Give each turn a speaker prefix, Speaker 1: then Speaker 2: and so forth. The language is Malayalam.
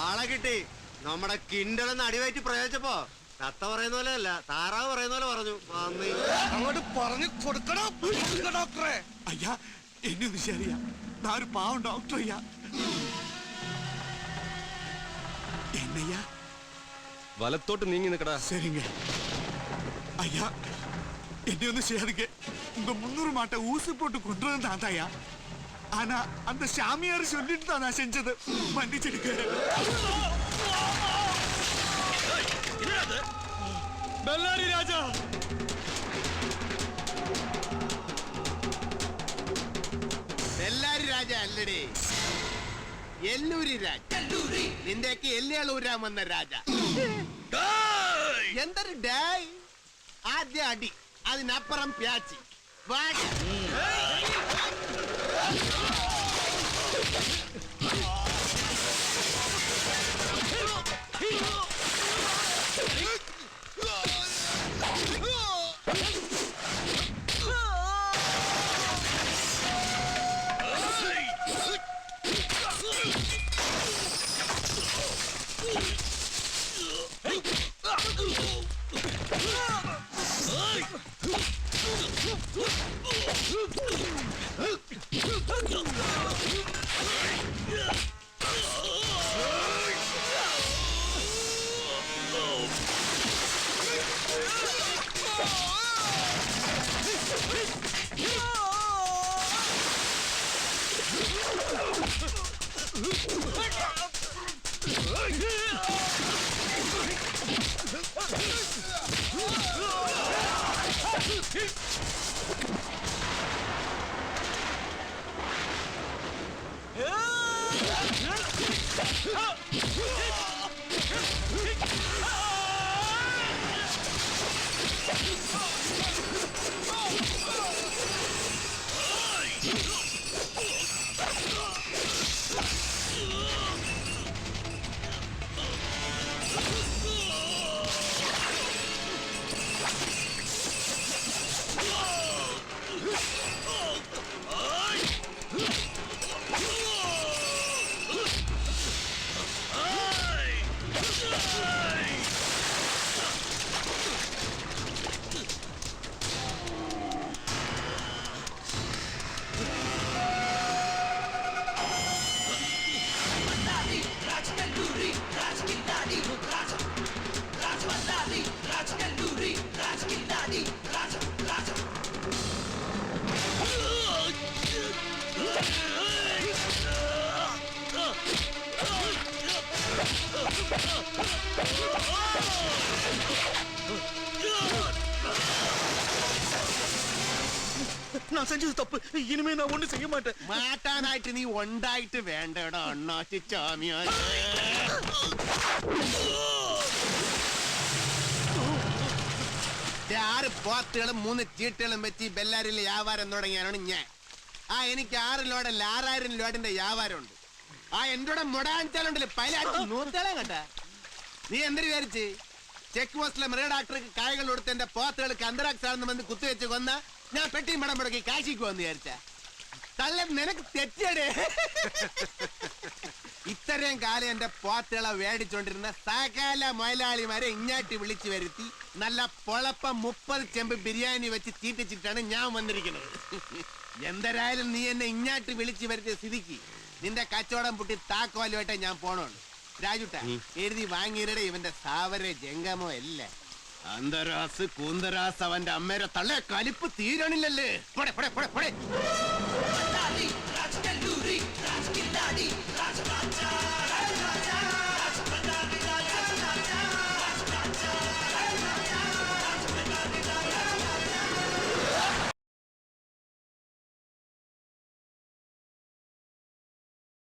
Speaker 1: ആളെ കിട്ടി. നമ്മുടെ കിണ്ടലെന്ന് അടിവായിട്ട് പ്രയോഗിച്ചപ്പോ തത്ത പറയുന്ന പോലെ അല്ല, താറാവ് പറയുന്ന പോലെ പറഞ്ഞു.
Speaker 2: അങ്ങോട്ട് പറഞ്ഞു കൊടുക്കണോ ഡോക്ടറെ?
Speaker 3: ஐயா என்ன விஷயம்? நான் ஒரு பாவம் டாக்டர் ஐயா. என்னையா?
Speaker 4: வலத்தோட்டு நீங்கி நிக்கடா.
Speaker 3: சரிங்க ஐயா, என்ன ஒண்ணு செய்யாதீங்க. உங்க 300 மாட்டை ஊசி போட்டு கொண்டு வந்தான் ஐயா. ஆனா அந்த சாமியார் சொல்லிட்டு தான் நான் செஞ்சது. மன்னிச்சிடுங்க.
Speaker 4: பெல்லாரி ராஜா,
Speaker 1: ബെല്ലാരി രാജ അല്ലടേ, എല്ലൂരി രാജ. നിന്റെയൊക്കെ എല്ലുകളൂരാൻ വന്ന രാജ. എന്തൊരു ഡായ്. ആദ്യം അടി, അതിനപ്പുറം പ്യാച്ചി.
Speaker 2: நான் செஞ்சது தப்பு. இனிமே நான் ஒண்ணு செய்ய மாட்டேன்.
Speaker 1: മാറ്റാനായിട്ട് നീ ഉണ്ടായിട്ട് വേണ്ടടാ അണ്ണാച്ചി ചാമിയാൻ. ആറ് പോത്തുകളും 3 ചീട്ടുകളും വെച്ച് ബെല്ലാരിയിലെ വ്യാപാരം തുടങ്ങിയാണ് ഞാൻ. എനിക്ക് 6 ലോഡ് 6000 ലോഡിന്റെ വ്യാപാരമുണ്ട്. എന്റെ മുടാഞ്ചാലുണ്ടല്ലോ പൈലാറ്റ് നൂത്തേളം കേട്ടാ. നീ എന്തിനു വിചാരിച്ച് ചെക്ക് പോസ്റ്റിലെ മൃഗ ഡോക്ടർക്ക് കായകൾ കൊടുത്ത് എന്റെ പോത്തുകൾക്ക് അന്തരാക്സ് ആണെന്ന് വന്ന് കുത്തിവെച്ച് കൊന്ന ഞാൻ പെട്ടിയും പടം മുടക്കി കാശിക്ക് വന്ന് വിചാരിച്ച തള്ള നിനക്ക് തെറ്റടേ. ഇത്രയും കാലം എന്റെ പോത്തുകളെ മേടിച്ചോണ്ടിരുന്ന സകല മുതലാളിമാരെ ഇങ്ങാട്ടി വിളിച്ചു വരുത്തി നല്ല പൊളപ്പം 30 ചെമ്പ് ബിരിയാണി വെച്ച് തീറ്റിച്ചിട്ടാണ് ഞാൻ വന്നിരിക്കുന്നത്. എന്തരായാലും നീ എന്നെ ഇങ്ങാട്ട് വിളിച്ചു വരുത്തിയ സ്ഥിതിക്ക് നിന്റെ കച്ചവടം പൊട്ടി താക്കോലുമായിട്ടേ ഞാൻ പോണുള്ളൂ. രാജുട്ട എഴുതി വാങ്ങിയിരടെ ഇവന്റെ സാവര ജംഗമോ അല്ല. അന്തരാസ് കൂന്തരാസ് അവന്റെ അമ്മേരെ തള്ളേ കലിപ്പ് തീരണില്ലല്ലേ.